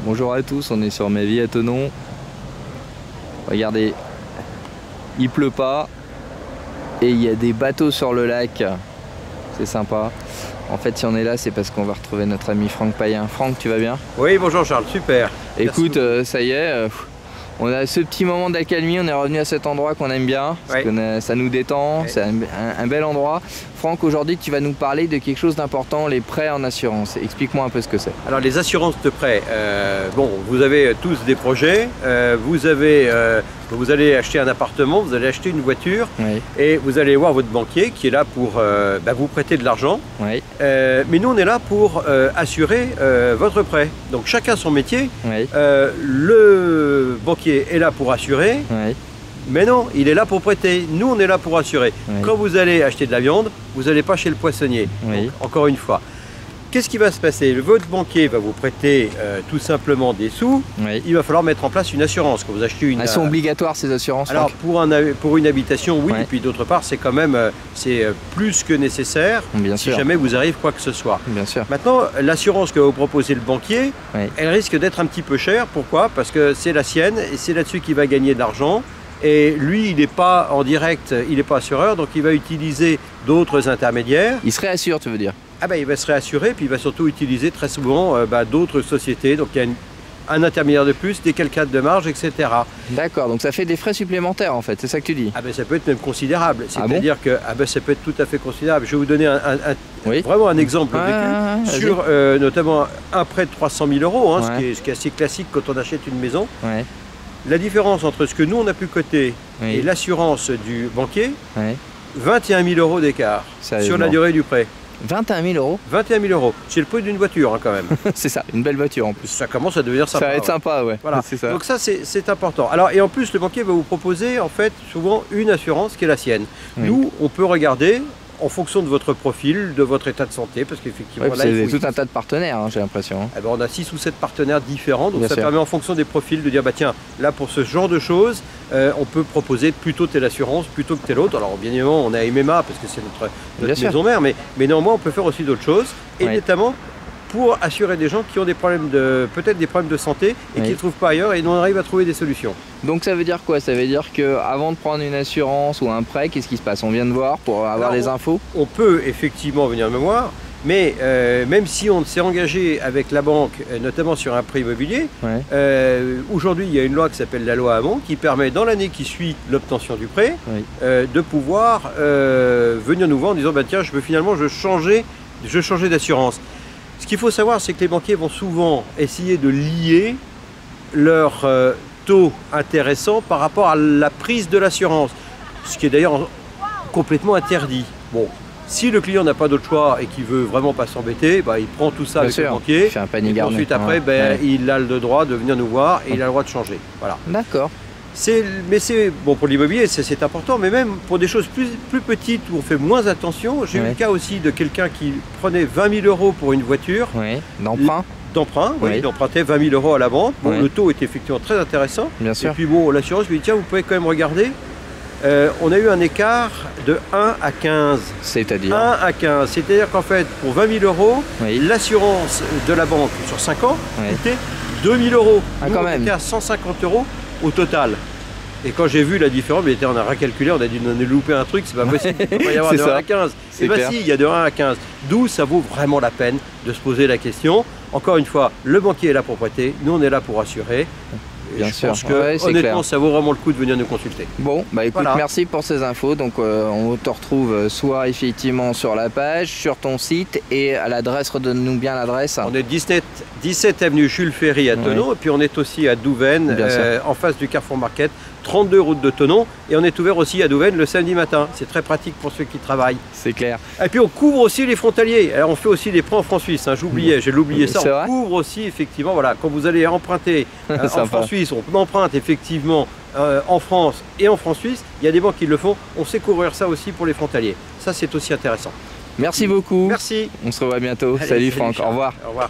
Bonjour à tous, on est sur Ma Vie à Thonon. Regardez, il pleut pas et il y a des bateaux sur le lac. C'est sympa. En fait, si on est là, c'est parce qu'on va retrouver notre ami Franck Payen. Franck, tu vas bien? Oui, bonjour Charles, super. Écoute, ça y est, on a ce petit moment d'accalmie, on est revenu à cet endroit qu'on aime bien, parce que ça nous détend, c'est un bel endroit. Franck, aujourd'hui tu vas nous parler de quelque chose d'important, les prêts en assurance. Explique-moi un peu ce que c'est. Alors les assurances de prêt, bon, vous avez tous des projets, vous allez acheter un appartement, vous allez acheter une voiture, et vous allez voir votre banquier qui est là pour vous prêter de l'argent. Mais nous on est là pour assurer votre prêt. Donc chacun son métier. Le banquier est là pour assurer. Mais non, il est là pour prêter. Nous, on est là pour assurer. Quand vous allez acheter de la viande, vous n'allez pas chez le poissonnier. Donc, encore une fois. Qu'est-ce qui va se passer? Votre banquier va vous prêter tout simplement des sous. Il va falloir mettre en place une assurance. Quand vous achetez une... Elles sont obligatoires, ces assurances? Alors, pour une habitation, oui. Et puis d'autre part, c'est quand même plus que nécessaire si jamais vous arrive quoi que ce soit. Bien sûr. Maintenant, l'assurance que va vous proposer le banquier, elle risque d'être un petit peu chère. Pourquoi? Parce que c'est la sienne et c'est là-dessus qu'il va gagner de l'argent. Et lui, il n'est pas en direct, il n'est pas assureur, donc il va utiliser d'autres intermédiaires. Il se réassure, tu veux dire? Ah ben, il va se réassurer, puis il va surtout utiliser très souvent d'autres sociétés. Donc il y a un intermédiaire de plus, des calculs de marge, etc. D'accord, donc ça fait des frais supplémentaires en fait, c'est ça que tu dis? Ah ben ça peut être même considérable. C'est-à-dire que ça peut être tout à fait considérable. Je vais vous donner vraiment un exemple vécu sur notamment un prêt de 300 000 €, hein, ce qui est assez classique quand on achète une maison. La différence entre ce que nous on a pu coter et l'assurance du banquier, 21 000 € d'écart sur la durée du prêt. 21 000 €? 21 000 €. C'est le prix d'une voiture quand même. C'est ça, une belle voiture en plus. Ça commence à devenir sympa. Ça va être sympa, Voilà. Ça. Donc ça c'est important. Alors et en plus le banquier va vous proposer en fait souvent une assurance qui est la sienne. Nous on peut regarder en fonction de votre profil, de votre état de santé, parce qu'effectivement là il faut tout un tas de partenaires, hein, j'ai l'impression. On a 6 ou 7 partenaires différents, donc ça permet en fonction des profils de dire bah tiens, là pour ce genre de choses, on peut proposer plutôt telle assurance plutôt que telle autre. Alors bien évidemment on a MMA parce que c'est notre maison mère, mais néanmoins on peut faire aussi d'autres choses, et notamment pour assurer des gens qui ont des problèmes peut-être des problèmes de santé et qui ne trouvent pas ailleurs, et nous on arrive à trouver des solutions. Donc ça veut dire quoi? Ça veut dire qu'avant de prendre une assurance ou un prêt, qu'est-ce qui se passe? On vient de voir pour avoir les infos? On peut effectivement venir me voir, mais même si on s'est engagé avec la banque, notamment sur un prêt immobilier, aujourd'hui il y a une loi qui s'appelle la loi Hamon qui permet dans l'année qui suit l'obtention du prêt de pouvoir venir nous voir en disant bah, tiens je veux finalement changer d'assurance. Ce qu'il faut savoir, c'est que les banquiers vont souvent essayer de lier leur taux intéressant par rapport à la prise de l'assurance, ce qui est d'ailleurs complètement interdit. Bon, si le client n'a pas d'autre choix et qu'il veut vraiment pas s'embêter, il prend tout ça avec le banquier. Il fait un panier garni. Ensuite après, il a le droit de venir nous voir et il a le droit de changer. Voilà. D'accord. Mais c'est bon pour l'immobilier, c'est important, mais même pour des choses plus petites où on fait moins attention. J'ai eu le cas aussi de quelqu'un qui prenait 20 000 € pour une voiture. D'emprunt, il empruntait 20 000 € à la banque. Bon, le taux était effectivement très intéressant. Bien sûr. Et puis bon, l'assurance lui dit tiens, vous pouvez quand même regarder. On a eu un écart de 1 à 15. C'est-à-dire 1 à 15. C'est-à-dire qu'en fait, pour 20 000 €, l'assurance de la banque sur 5 ans coûtait 2 000 €. Quand même. On était à 150 € au total. Et quand j'ai vu la différence, on a recalculé, on a dit on a loupé un truc, c'est pas possible, il ne peut pas y avoir de 1 à 15. Et bien si, il y a de 1 à 15. D'où ça vaut vraiment la peine de se poser la question. Encore une fois, le banquier est là pour prêter, nous on est là pour assurer. Bien sûr. Je pense que honnêtement, ça vaut vraiment le coup de venir nous consulter. Bon, bah écoute, merci pour ces infos. Donc on te retrouve soit effectivement sur la page, sur ton site, et à l'adresse, redonne-nous bien l'adresse. On est 17 avenue Jules Ferry à Thonon, et puis on est aussi à Douvaine, en face du Carrefour Market, 32 route de Thonon, et on est ouvert aussi à Douvaine le samedi matin. C'est très pratique pour ceux qui travaillent. C'est clair. Et puis on couvre aussi les frontaliers. Alors on fait aussi des prêts en francs suisses, hein, j'ai oublié ça. On couvre aussi effectivement, voilà, quand vous allez emprunter en francs suisses, on emprunte effectivement en France et en francs suisses, il y a des banques qui le font, on sait couvrir ça aussi pour les frontaliers. Ça c'est aussi intéressant. Merci beaucoup. Merci. On se revoit bientôt. Salut Franck, au revoir. Au revoir.